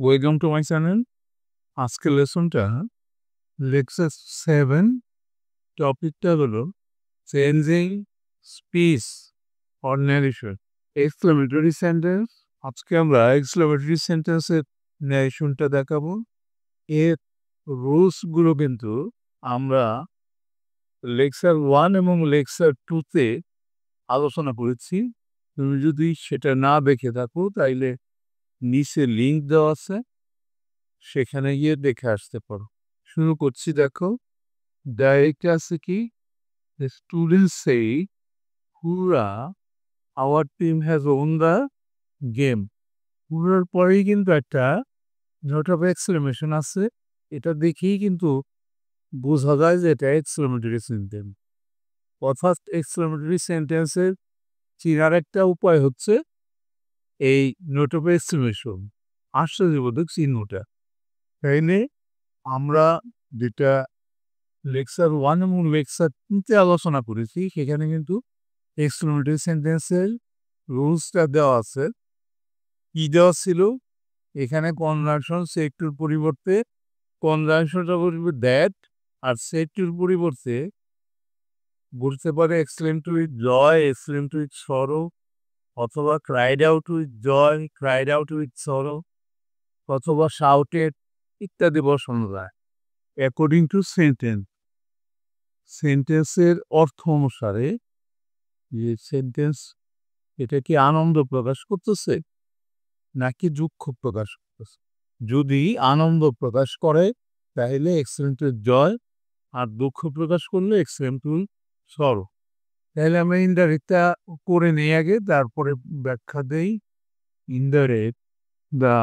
Welcome to my channel. আজকের লেসনটা lecture 7, টপিকটা হলো changing speech or narration, exclamatory sentence. আজকে আমরা এক্সক্লেমেটরি সেন্টেন্সের ন্যারেশনটা দেখাবো। এর রুলসগুলো কিন্তু আমরা লেকচার 1 এবং লেকচার 2-তে আলোচনা করেছি। তুমি যদি সেটা না দেখে থাকো তাইলে নিচে লিঙ্ক দেওয়া আছে, সেখানে গিয়ে দেখে আসতে পারো। শুরু করছি। দেখো, ডাইরেক্টে আছে কি, the students say Hura our team has won the game. হুরার পরেই কিন্তু একটা নোট অফ এক্সক্লেমেশন আছে। এটা দেখেই কিন্তু বোঝা যায় যে এটা এক্সক্লেমেটরি সেন্টেন্স। অর্থাৎ এক্সক্লেমেটরি সেন্টেন্সের চেনার একটা উপায় হচ্ছে এই নোট অফ এক্সক্লেমেশন, আশ্চর্যবোধক চিহ্নটা। তাইলে আমরা যেটা লেকচার 1 এবং লেকচার 2-তে আলোচনা করেছি, সেখানে কিন্তু এক্সক্লেমেটরি সেন্টেন্সের রুলসটা দেওয়া আছে। কি দেওয়া ছিল? এখানে কনজাংশন সেট টুর পরিবর্তে কনজাংশনটা বলবে দ্যাট, আর সেট টুর পরিবর্তে বলতে পারে exclaim to with joy, exclaim to with sorrow, অথবা cried out with joy, cried out with sorrow, অথবা শাউটেড ইত্যাদি বসানো যায় অ্যাকর্ডিং টু সেন্টেন্স। সেন্টেন্সের অর্থ অনুসারে যে সেন্টেন্স এটা কি আনন্দ প্রকাশ করতেছে নাকি দুঃখ প্রকাশ করতেছে। যদি আনন্দ প্রকাশ করে তাহলে এক্সক্লেম টু জয়, আর দুঃখ প্রকাশ করলে এক্সক্লেম টু সরো। তাহলে আমরা ইনডাইরেক্টটা করে নিই আগে, তারপরে ব্যাখ্যা দেই। Indirect, the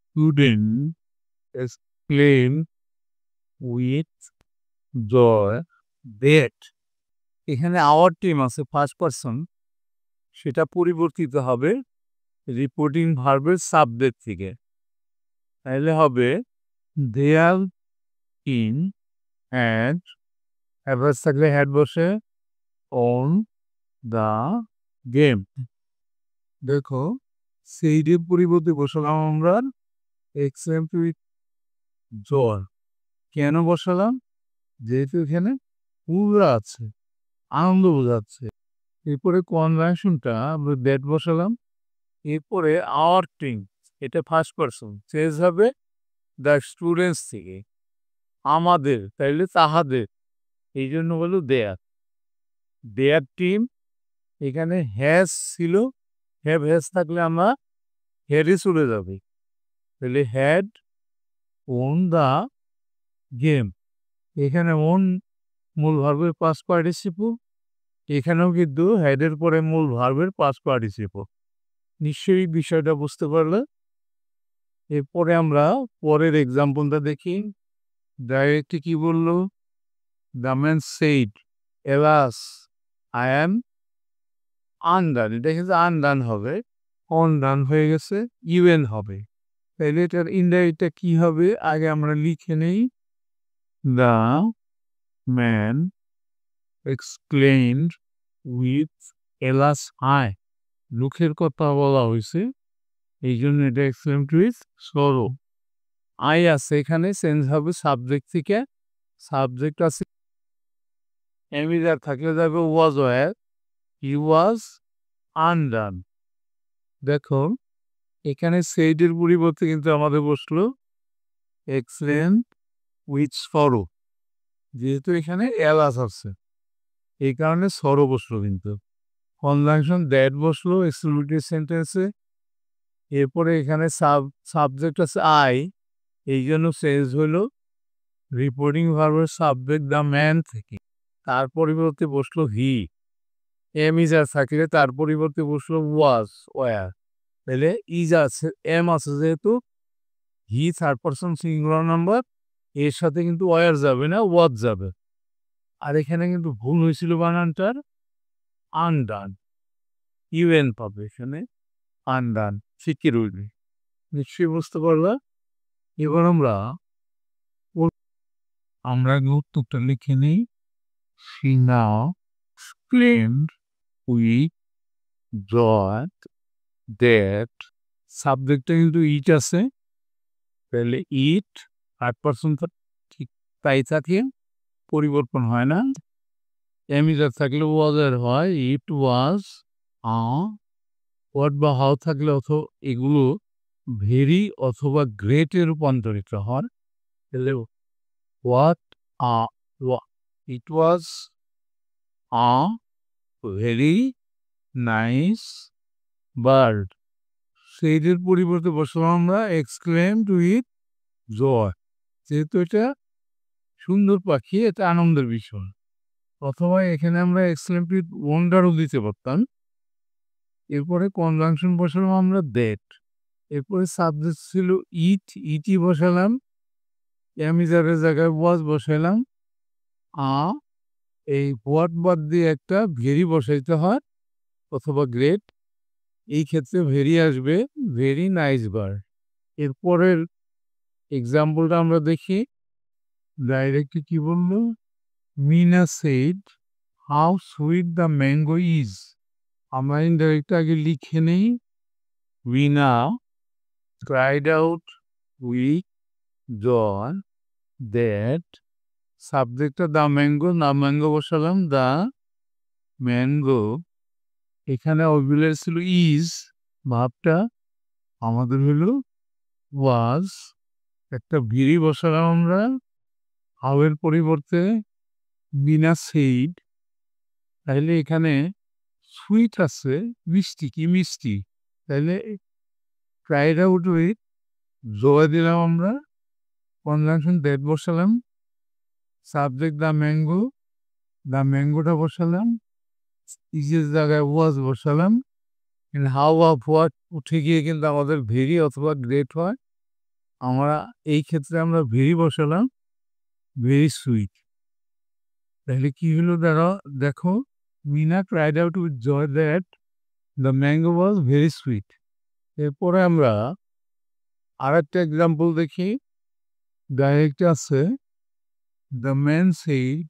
student exclaim with joy that. এখানে আওয়ার টিম আছে ফার্স্ট পারসন, সেটা পরিবর্তিত হবে রিপোর্টিং ভার্বের সাবজেক্ট থেকে। তাহলে হবে দেয়ার ইন হ্যাড, অ্যাভার্স থাকলে হ্যাড বসে, অন দ্য গেম। দেখো, সেইটির পরিবর্তে বসালাম আমরা এক্সক্লেম উইথ জয়। কেন বসালাম? যেহেতু এখানে পুরা আছে, আনন্দ বোঝাচ্ছে। এরপরে কনজাংশনটা আমরা দ্যাট বসালাম। এরপরে আওয়ার টিম, এটা ফার্স্ট পারসন, চেঞ্জ হবে দ্য স্টুডেন্টস থেকে আমাদের, তাইলে তাহাদের, এই জন্য বলল দেয়ার। দেয়ার টিম, এখানে হ্যাজ ছিল, হ্যাভ হ্যাজ থাকলে আমরা হ্যাডে চলে যাবে, তাহলে হ্যাড ওন দ্য গেম। এখানে ওন মূল ভার্বের পাস্ট পার্টিসিপল, এখানেও কিন্তু হ্যাডের পরে মূল ভার্বের পাস্ট পার্টিসিপল। নিশ্চয়ই বিষয়টা বুঝতে পারলে। এরপরে আমরা পরের এক্সাম্পলটা দেখি। ডাইরেক্টে কি বলল? The man said alas I am undone. এটা কিন্তু আনডান হবে, অনডান হয়ে গেছে, ইউএন হবে। তাইলে এটার ইনডাইরেক্টটা কি হবে আগে আমরা লিখে নেই। The man exclaimed with alas I. দুঃখের কথা বলা হয়েছে, এই জন্য এটা এক্সক্লেমড উইথ সরো। আই আছে এখানে, চেঞ্জ হবে সাবজেক্ট থেকে। সাবজেক্ট আছে এমিজার থাকলে যাবে was were, he was undone. দেখো, এখানে সেইডের পরিবর্তে কিন্তু আমাদের বসলো এক্সক্লেম উইথ সরো, যেহেতু এখানে এলাস আছে এই কারণে সরো বসলো। কিন্তু কনজাংশন দ্যাট বসলো এক্সক্লেমেটরি সেন্টেন্সে। এরপরে এখানে সাবজেক্ট আছে আই, এই জন্য চেঞ্জ হলো রিপোর্টিং ভার্বের সাবজেক্ট দ্য ম্যান থেকে, তার পরিবর্তে বসলো হি। এম ইজ আর থাকলে তার পরিবর্তে বসলো ওয়াজ ওয়ার। তাহলে ইজ আছে, এম আছে, যেহেতু he third person singular number, এর সাথে কিন্তু ওয়ার যাবে না, ওয়াজ যাবে। আর এখানে কিন্তু ভুল হয়েছিল বানানটার, আনডান, ইউএন পাবে এখানে, আনডান শিখে রইবে। নিশ্চয়ই বুঝতে পারলা। এবার আমরা উত্তরটা লিখে নিই। She now exclaimed with joy that, সাবজেক্টটা কিন্তু ইট আছে, তাহলে ইট 5% ঠিক তাই থাকে, পরিবর্তন হয় না। এমিজার থাকলে ওয়াজের হয়, ইট ওয়াজ হোয়াট বা হাউ থাকলে এগুলো ভেরি অথবা গ্রেটে রূপান্তরিত হয়। তাহলে what it was very nice bird. সেইটির পরিবর্তে বসালাম আমরা এক্সক্লেমড উইথ জয়, যেহেতু এটা সুন্দর পাখি, এটা আনন্দের বিষয়। অথবা এখানে আমরা এক্সক্লেমড উইথ ওয়ান্ডারও দিতে পারতাম। এরপরে কনজাংশন বসালাম আমরা দ্যাট। এরপরে সাবজেক্ট ছিল ইট, ইটি বসালাম। অ্যামিজারের জায়গায় ওয়াজ বসাইলাম। এই হোয়াট বাদ দিয়ে একটা ভেরি বসাইতে হয় অথবা গ্রেট, এই ক্ষেত্রে ভেরি আসবে, ভেরি নাইস বার্ড। এরপরের এক্সাম্পলটা আমরা দেখি। ডাইরেক্টলি কি বললো, Meena said how sweet the mango is. আমরা ইনডাইরেক্ট আগে লিখে নেই। Meena cried out with joy that সাবজেক্টটা দ্য ম্যাঙ্গো, না ম্যাঙ্গো বসালাম, দ্য ম্যাঙ্গো। এখানে অবিলের ছিল ইজ, ভাবটা আমাদের হলো ওয়াজ। একটা ভিরি বসালাম আমরা হাউয়ের পরিবর্তে, বিনা সেইড। তাহলে এখানে সুইট আছে, মিষ্টি, কি মিষ্টি। তাহলে ক্রাইড আউট উইথ জয় দিলাম আমরা, কনজাংশন দ্যাট বসালাম। সাবজেক্ট দ্য ম্যাঙ্গো, দ্য ম্যাঙ্গোটা বসালাম। ইজের জায়গায় ওয়াজ বসালাম। হাউ অফ হোয়াট উঠে গিয়ে কিন্তু আমাদের ভেরি অথবা গ্রেট হয়। আমরা এই ক্ষেত্রে আমরা ভেরি বসালাম, ভেরি সুইট। তাহলে কি হলো দেখো, Meena cried out with joy that the mango was very sweet. এরপরে আমরা আর একটা এক্সাম্পল দেখি। ডাইরেক্ট আছে, the man said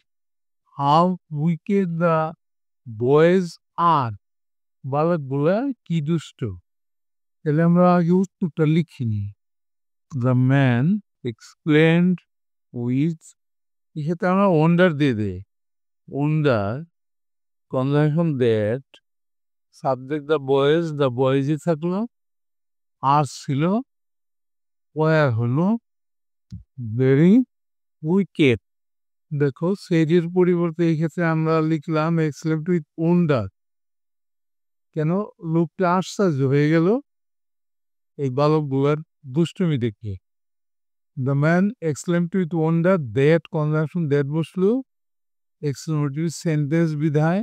how wicked the boys are. বালকগুলা কি দুষ্ট। তাহলে আমরা আগে উত্তরটা লিখিনি। দ্য ম্যান এক্সপ্লেন্ড উইথ, এক্ষেত্রে আমরা ওয়ান্ডার দিয়ে দেই। Wonder, conjunction that, subject the বয়েজই থাকলো, আর ছিল, ওয়ার হলো ভেরি উইকেড। দেখো সেডির পরিবর্তে এই ক্ষেত্রে আমরা লিখলাম এক্সপ্লেন্ড উইথ ওয়ান্ডার। কেন, লোকটা আশ্চর্য হয়ে গেল এই বালকগুলার দুষ্টুমি দেখে। The man explained with wonder that, conjunction that বসলো, এক্সক্লেমেটরি সেন্টেন্স বিধায়।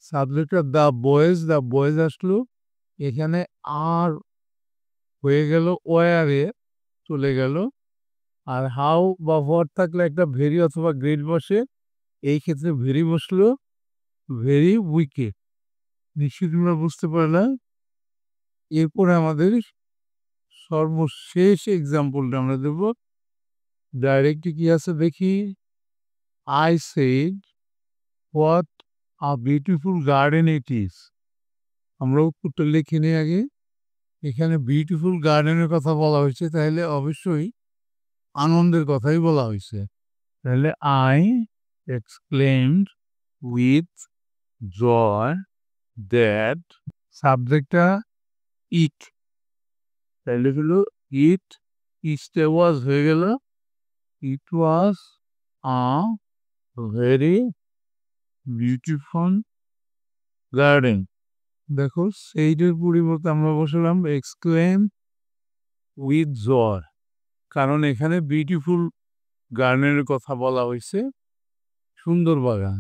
সাবজেক্টটা দ্য বয়েজ আসলো, এখানে আর হয়ে গেল ওয়ারে চলে গেল। আর হাউ বা হোয়াট থাকলে একটা ভেরি অথবা গ্রেট বসে, এই ক্ষেত্রে ভেরি বসলো, ভেরি উইকেড। নিশ্চয়ই তোমরা বুঝতে পারলাম। এরপরে আমাদের সর্বশেষ এক্সাম্পলটা আমরা দেব। ডাইরেক্টলি কি আছে দেখি। I said what a beautiful garden it is. আমরা উত্তরটা লিখে নিই আগে। এখানে বিউটিফুল গার্ডেনের কথা বলা হয়েছে, তাহলে অবশ্যই আনন্দের কথাই বলা হয়েছে। তাহলে I exclaimed with joy that, সাবজেক্টটা ইট, তাহলে হলো ইট, ইটটা ওয়াজ হয়ে গেল, it was a very beautiful garden. দেখো সেইটার পরিবর্তে আমরা বসালাম এক্সক্লেম উইথ জয়, কারণ এখানে বিউটিফুল গার্ডেনের কথা বলা হয়েছে, সুন্দর বাগান,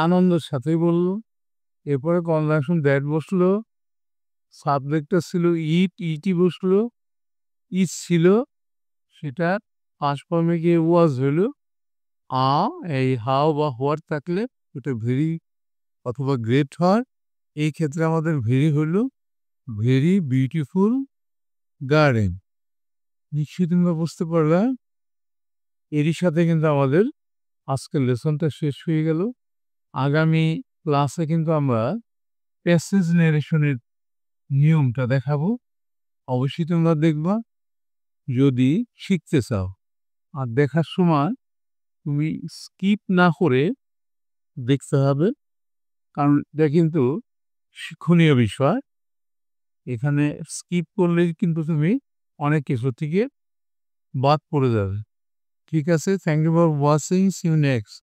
আনন্দের সাথেই বললো। এরপরে কনজাংশন দ্যাট বসলো, সাবজেক্টটা ছিল ইট, ইটি বসলো, ইট ছিল, সেটা ফার্স্ট ফর্মে গিয়ে ওয়াজ হলো। এই হাউ বা হোয়াট থাকলে ওটা ভেরি অথবা গ্রেট হয়, এই ক্ষেত্রে আমাদের ভেরি হলো ভেরি বিউটিফুল গার্ডেন। নিশ্চয়ই তোমরা বুঝতে পারলা। এরই সাথে কিন্তু আমাদের আজকের লেসনটা শেষ হয়ে গেল। আগামী ক্লাসে কিন্তু আমরা প্যাসেজ ন্যারেশনের নিয়মটা দেখাবো, অবশ্যই তোমরা দেখবা। যদি শিখতে চাও। আর দেখার সময় তুমি স্কিপ না করে দেখতে হবে, কারণ এটা কিন্তু শিক্ষণীয় বিষয়। এখানে স্কিপ করলেই কিন্তু তুমি অনেক কিছু থেকে বাদ পড়ে যাবে। ঠিক আছে, thank you for watching, see you next.